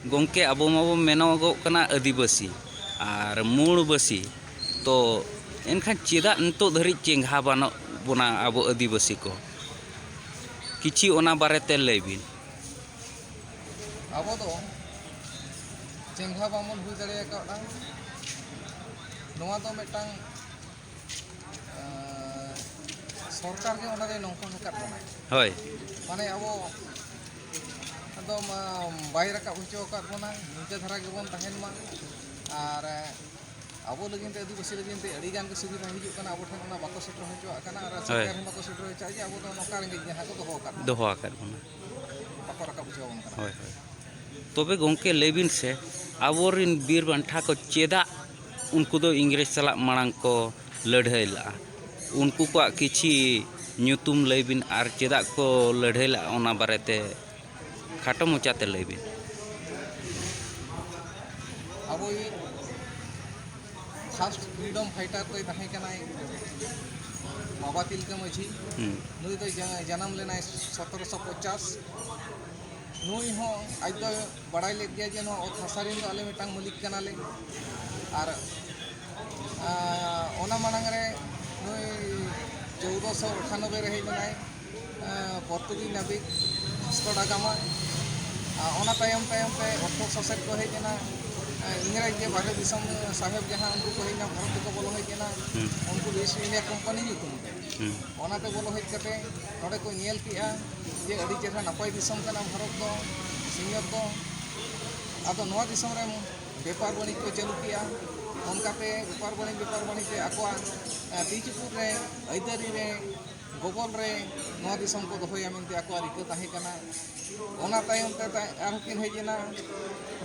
गोंके आबो माबो मेनोगोग कना आदिवासी और मूलबासी तो एनखान चेदा नितो धरि चेंघा बानो बोना आबो आदिवासी को किछि ओना बारेते लैबिन आबो दो चेंघा बामन हुई दाड़े काड़ा नोआ दो मेटांग सरकार के ओना रे नोंको नोका बना होय माने आबो तो बाय रका उचो का बना निजे धारा के बन तहन मा और आबो लगिन ते आदिवासी लगिन ते अड़ी गान के सुविधा हिजु कना आबो ठन ओना बाको सेटर होचो कना और सरकार बाको सेटर होचो जे आबो तो नोका रेंगे जहां को दोहो आकाद बना बाको रका उचो बन कना होय होय तबे गोंके लेबिन से आबोरिन बीर बांठा को चेदा उनको दो इंग्रेज सला मांग को लड़ाई ला उनको को किछि ᱧᱩᱛᱩᱢ लैबिन और चेदा को लड़ाई ला ओना बारेते खाटो मोचाते लैबिन आबो फर्स्ट फ्रीडम फाइटर तो तहे कनाय बाबा तिलका माझी नुई तो जन्म लेना 1750 नुई हो आज तो बड़ाई ले गया जे ओत हसारिन तो आले मिटांग मालिक कनाले और ओना मांग रे नुई 1498 रे हेजनाय पोर्तुगीज नाबिक वास्को डा गामा ओना तायम तायम पे 1860 को हेजना इंग्रेज के बाहर दिसम साहेब जहां उनको को हेना भारत को बोलो हेजना उनको ईस्ट इंडिया कंपनी ᱧᱩᱛᱩᱢ ते ओना ते बोलो हेज कते नोडे को नेल किया जे अड़ी चेहरा नपाय दिसम कना भारत दो सिंगर दो आदो नोआ दिसम रे व्यापार वाणिज्य को चालू किया उनकाते व्यापार वाणिज्य आकोआ तीचुपुर रे ऐदरी रे गोगल रे नोआ दिसम को दोहोया मेनते आकोआ रिका ताहे कना ओना तायम ते आरो किन हेजना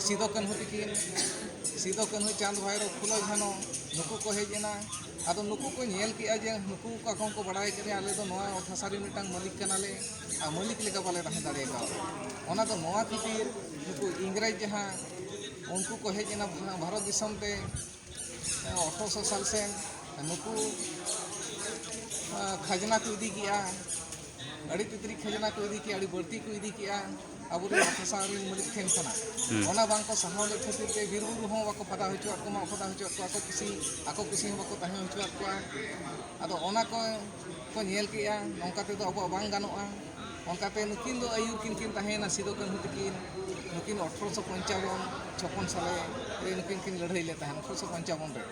सिदो कान्हू चांद भैरो फुलो झानो नुकु को हेजना आदो नुकु को नेल किया जे नुकु का को बड़ाई करे आले दो नोआ ओथासारी मिटांग मालिक कनाले आ मालिक लेका बाले रहे दाड़े का ओना दो नोआ खातिर नुकु इंग्रेज जहां उनको को हेजना भारत दिसम ते 1800 साल से नुकु खजना को इदी किया अड़ी तितरी खजना को इदी किया अड़ी बढ़ती को इदी किया अब ओथासारी मालिक ठेन खना ओना बांग को सहावले खातिर ते बिरबुरु हो बाको पता होचो को मा पता होचो को आको कुसी हो बाको ताहे होचो को आदो ओना को नेल किया नोंका ते दो अब बांग गानोआ ओनका ते नुकिन दो आयु किन ताहेना सिदो कान्हू तकिन नुकिन 1855 56 साले रे नुकिन लड़ाई ले ताहेन 1855 रे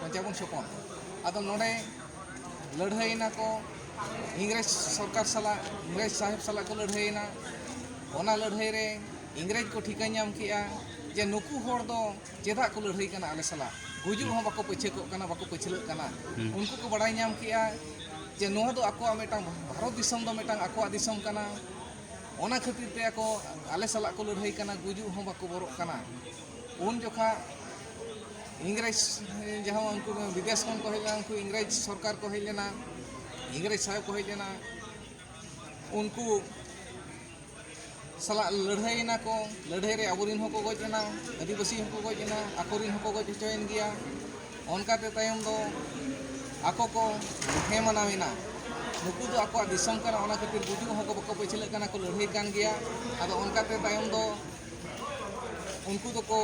55 आदो नोडे लड़ाईना को इंग्रेज सरकार साला इंग्रेज साहेब साला को लड़ाईना ओना लड़ाई रे इंग्रेज को ठिका नाम किया जे नुकु होड़ दो चेदा को लड़ाई कना आले साला गुजु हो बाको पछे को कना बाको पछले कना उनको को बड़ाई नाम किया जे नो दो आको मेटांग भारत दिसम दो मेटांग आको दिसम कना ओना खातिर ते आको आले साला को लड़ाई कना गुजु हो बाको बरो कना उन जोखा इंग्रेज जहां उनको विदेश को हेला उनको इंग्रेज सरकार को हेलेना इंग्रेज साहेब को हेलेना उनको साला लड़ाईना को लड़ाई रे अबोरिन हो को गजना आदिवासी हो को गजना आकोरिन हो को गज होचोयन गया ओनकाते तायम दो आको को हे मनाविना नुकु दो आको दिसम कना ओना खातिर गुजु हो को बको पछले कना को लड़ाई कान गया आदो ओनकाते तायम दो उनको दो को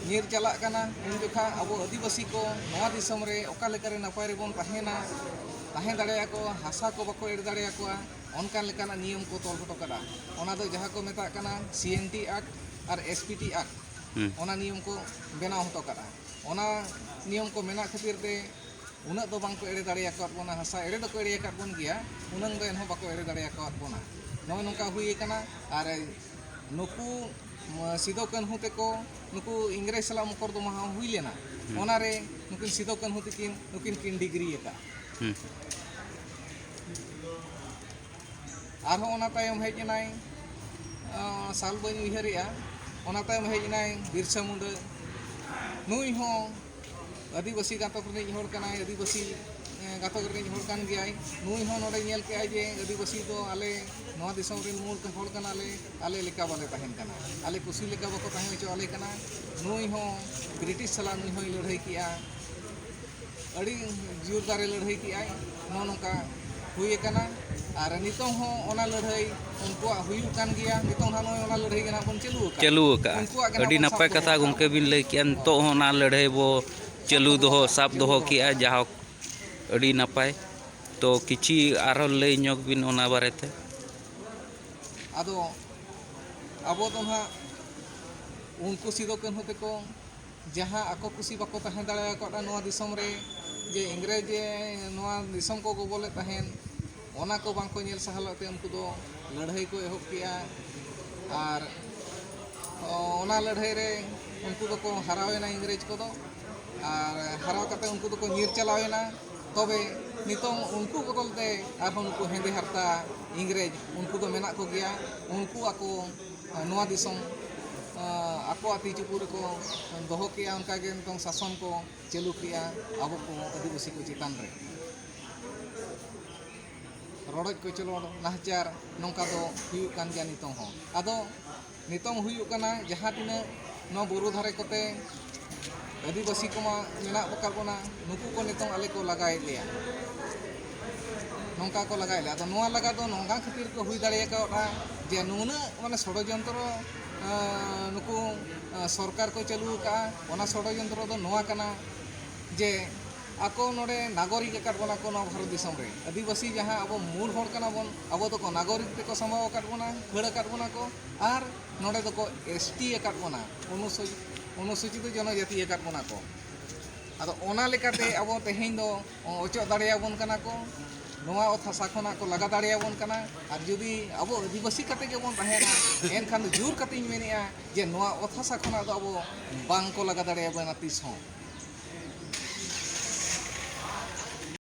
नीर चला कना उन जोखा अब आदिवासी को नवा दिसम रे ओका लेका रे नपाय रे बोन ताहेना ताहे दाड़े को हासा को बको एड़ दाड़े को उनका लेकाना नियम को तोल हटो कदा ओना दो जहां को मेता कना सीएनटी एक्ट और एसपीटी एक्ट ओना नियम को बनाव हटो कदा ओना नियम को मेना खातिर ते उना दो बांग को एड़े दाड़े को बोना हासा एड़े दो को एड़े का बोन गया उनंग दो एनहो बाको एड़े दाड़े को बोना नो नोका हुई कना और नुकु सिदो कान्हू ते को नुकु इंग्रेज सला मकर दो महा हुई लेना ओना रे नुकिन सिदो कान्हू तकिन नुकिन किन डिग्री एका आरो ओना तायम हेजनाय साल बन उहरिया ओना तायम हेजनाय बिरसा मुंडा नुई हो आदिवासी गातक रे होड़ कनाय आदिवासी गातक रे होड़ कान गयाय नुई हो नोडे नेल के आय जे आदिवासी दो आले नवा दिसम रे मूल के होड़ कना आले लेका बाले ताहेन कना आले कुसी लेका बको ताहे होचो आले कना नुई हो ब्रिटिश सला नुई हो लड़ाई किया अड़ी जोरदार लड़ाई किया नो नोका हुई कना ᱟᱨ ᱱᱤᱛᱚᱝ ᱦᱚᱸ ᱚᱱᱟ ᱞᱟᱹᱲᱦᱟᱹᱭ ᱩᱱᱠᱩᱣᱟᱜ ᱦᱩᱭᱩᱜ ᱠᱟᱱ ᱜᱮᱭᱟ ᱱᱤᱛᱚᱝ ᱦᱟᱸᱜ ᱱᱚᱜᱼᱚᱭ ᱚᱱᱟ ᱞᱟᱹᱲᱦᱟᱹᱭ ᱜᱮ ᱱᱟᱦᱟᱜ ᱵᱚᱱ ᱪᱟᱹᱞᱩ ᱟᱠᱟᱫᱼᱟ ᱪᱟᱹᱞᱩ ᱟᱠᱟᱜᱼᱟ ᱩᱱᱠᱩᱣᱟᱜ ᱜᱮ ᱱᱟᱦᱟᱜ ᱟᱹᱰᱤ ᱵᱚᱱ ᱥᱟᱵ ᱱᱟᱯᱟᱭ ᱫᱚᱦᱚ ᱠᱟᱛᱷᱟ ᱠᱟᱜᱼᱟ ᱜᱚᱝᱠᱮ ᱵᱤᱱ ᱞᱟᱹᱭ ᱠᱮᱜᱼᱟ ᱱᱤᱛᱚᱜ ᱦᱚᱸ ᱚᱱᱟ ᱞᱟᱹᱲᱦᱟᱹᱭ ᱵᱚ ᱪᱟᱹᱞᱩ ᱫᱚᱦᱚ ᱥᱟᱵ ᱫᱚᱦᱚ ᱠᱮᱜᱼᱟ ᱡᱟᱦᱳ ᱟᱹᱰᱤ ᱱᱟᱯᱟᱭ ᱛᱚ ᱠᱤᱪᱷᱤ ᱟᱨᱦᱚᱸ ᱞᱟᱹᱭ ᱧᱚᱜ ᱵᱤᱱ ᱚᱱᱟ ᱵᱟᱨᱮᱛᱮ ᱟᱫᱚ ᱟᱵᱚ ᱫᱚ ᱱᱟᱦᱟᱜ ᱩᱱᱠᱩ ᱥᱤᱫᱩ ᱠᱟᱹᱱᱦᱩ ᱛᱮᱠᱚ ᱡᱟᱦᱟᱸ ᱟᱠᱚ ᱠᱩᱥᱤ ᱵᱟᱠᱚ ᱛᱟᱦᱮᱸ ᱫᱟᱲᱮ ᱟᱠᱟᱫᱟ ᱱᱚᱣᱟ ᱫᱤᱥᱚᱢ ᱨᱮ ᱡᱮ ᱤᱝᱨᱮᱡᱽ ᱱᱚᱣᱟ ᱫᱤᱥᱚᱢ ᱠᱚ ᱜᱚᱵᱚᱞᱮᱫ ᱛᱟᱦᱮᱱ ᱚᱱᱟ ko ᱵᱟᱝᱠᱚ ᱧᱮᱞ ᱥᱟᱦᱟᱣ ᱞᱮᱫ ᱛᱮ ᱩᱱᱠᱩ ᱫᱚ ᱞᱟᱹᱲᱦᱟᱹᱭ ᱠᱚ ᱮᱦᱚᱵ ᱠᱮᱜᱼᱟ ᱟᱨ ᱚᱱᱟ ᱞᱟᱹᱲᱦᱟᱹᱭ ᱨᱮ ᱩᱱᱠᱩ ᱫᱚᱠᱚ ᱦᱟᱨᱟᱣᱮᱱᱟ ᱤᱝᱨᱮᱡᱽ ᱠᱚᱫᱚ ᱟᱨ ᱦᱟᱨᱟᱣ ᱠᱟᱛᱮ ᱩᱱᱠᱩ ᱫᱚᱠᱚ ᱧᱤᱨ ᱪᱟᱞᱟᱣᱮᱱᱟ ᱛᱚᱵᱮ ᱱᱤᱛᱚᱝ ᱩᱱᱠᱩ ᱵᱚᱫᱚᱞ ᱛᱮ ᱟᱨᱦᱚᱸ ᱱᱩᱠᱩ ᱦᱮᱸᱫᱮ ᱦᱟᱨᱛᱟ ᱤᱝᱨᱮᱡᱽ ᱩᱱᱠᱩ ᱫᱚ ᱢᱮᱱᱟᱜ ᱠᱚᱜᱮᱭᱟ ᱩᱱᱠᱩ ᱟᱠᱚ ᱱᱚᱣᱟ ᱫᱤᱥᱚᱢ ᱟᱠᱚᱣᱟᱜ ᱛᱤ ᱪᱩᱯᱩᱫ ᱨᱮᱠᱚ ᱫᱚᱦᱚ ᱠᱮᱜᱼᱟ ᱚᱱᱠᱟᱜᱮ ᱱᱤᱛᱚᱝ ᱥᱟᱥᱚᱱ ᱠᱚ ᱪᱟᱹᱞᱩ ᱠᱮᱜᱼᱟ ᱟᱵᱚ ᱠᱚ ᱟᱹᱫᱤᱵᱟᱹᱥᱤ ᱠᱚ ᱪᱮᱛᱟᱱ ᱨᱮ ᱨᱚᱰᱚᱡ ᱠᱚᱪᱞᱚᱱ ᱱᱟᱦᱟᱪᱟᱨ ᱱᱚᱝᱠᱟ ᱫᱚ ᱦᱩᱭᱩᱜ ᱠᱟᱱ ᱜᱮᱭᱟ ᱱᱤᱛᱚᱝ ᱦᱚᱸ ᱟᱫᱚ ᱱᱤᱛᱚᱝ ᱦᱩᱭᱩᱜ ᱠᱟᱱᱟ ᱡᱟᱦᱟᱸ ᱛᱤᱱᱟᱹᱜ ᱱᱚᱣᱟ ᱵᱩᱨᱩ ᱫᱷᱟᱨᱮ ᱠᱚᱛᱮ ᱟᱹᱫᱤᱵᱟᱹᱥᱤ ᱠᱚᱢᱟ ᱢᱮᱱᱟᱜ ᱟᱠᱟᱫ ᱵᱚᱱᱟ ᱱᱩᱠᱩ ᱠᱚ ᱱᱤᱛᱚᱝ ᱟᱞᱮ ᱠᱚ ᱞᱟᱜᱟᱭᱮᱫ ᱞᱮᱭᱟ ᱱᱚᱝᱠᱟ ko ᱞᱟᱜᱟᱭᱮᱫ ᱞᱮᱭᱟ ᱟᱫᱚ ᱱᱚᱣᱟ ᱞᱟᱜᱟ ᱫᱚ ᱱᱚᱝᱠᱟ ᱠᱷᱟᱹᱛᱤᱨ ᱠᱚ ᱦᱩᱭ ᱫᱟᱲᱮ ᱟᱠᱟᱫᱟ ᱡᱮ ᱱᱩᱱᱟᱹᱜ ᱢᱟᱱᱮ ষᱚᱲᱡᱚᱱᱛᱨᱚ ᱱᱩᱠᱩ ᱥᱚᱨᱠᱟর ᱠᱚ ᱪᱟᱹᱞᱩ ᱟᱠᱟᱜᱼᱟ ᱚᱱᱟ ষᱚᱲᱡᱚᱱᱛᱨᱚ ᱫᱚ ᱱᱚᱣᱟ ᱠᱟᱱᱟ ᱡᱮ ᱟᱠᱚ ᱱᱚᱰᱮ ᱱᱟᱜᱚᱨᱤᱠ ᱟᱠᱟᱫ ᱵᱚᱱᱟ ᱠᱚ ᱱᱚᱣᱟ ᱵᱷᱟᱨᱚᱛ ᱫᱤᱥᱚᱢ ᱨᱮ ᱟᱹᱫᱤᱵᱟᱹᱥᱤ ᱡᱟᱦᱟᱸ ᱟᱵᱚ ᱢᱩᱞ ᱦᱚᱲ ᱠᱟᱱᱟ ᱵᱚᱱ ᱟᱵᱚ ᱫᱚᱠᱚ ᱱᱟᱜᱚᱨᱤᱠ ᱛᱮᱠᱚ ᱥᱟᱢᱵᱟᱣ ᱟᱠᱟᱫ ᱵᱚᱱᱟ ᱠᱷᱟᱹᱲ ᱟᱠᱟᱫ ᱵᱚᱱᱟ ko ᱟᱨ ᱱᱚᱰᱮ ᱫᱚᱠᱚ ST ᱟᱠᱟᱫ ᱵᱚᱱᱟ ᱚᱱᱩᱥᱩᱪᱤᱛ ᱡᱚᱱᱚᱡᱟᱛᱤ ᱟᱠᱟᱫ ᱵᱚᱱᱟ ko ᱟᱫᱚ ᱚᱱᱟ ᱞᱮᱠᱟᱛᱮ ᱟᱵᱚ ᱛᱮᱦᱮᱧ ᱫᱚ ᱚᱪᱚᱜ ᱫᱟᱲᱮᱭᱟᱵᱚᱱ ᱠᱟᱱᱟ ko ᱱᱚᱣᱟ ᱚᱛ ᱦᱟᱥᱟ ᱠᱷᱚᱱᱟᱜ ᱠᱚ ᱞᱟᱜᱟ ᱫᱟᱲᱮᱭᱟᱵᱚᱱ ᱠᱟᱱᱟ ᱟᱨ ᱡᱩᱫᱤ ᱟᱵᱚ ᱟᱹᱫᱤᱵᱟᱹᱥᱤ ᱠᱟᱛᱮ ᱜᱮᱵᱚᱱ ᱛᱟᱦᱮᱱᱟ ᱮᱱᱠᱷᱟᱱ ᱫᱚ ᱡᱳᱨ ᱠᱟᱛᱮᱧ ᱢᱮᱱᱮᱜᱼᱟ ᱡᱮ ᱱᱚᱣᱟ ᱚᱛ ᱦᱟᱥᱟ ᱠᱷᱚᱱᱟᱜ ᱫᱚ ᱟᱵᱚ ᱵᱟᱝ ᱠᱚ ᱞᱟᱜᱟ ᱫᱟᱲᱮᱭᱟᱵᱚᱱᱟ ᱛᱤᱥ ᱦᱚᱸ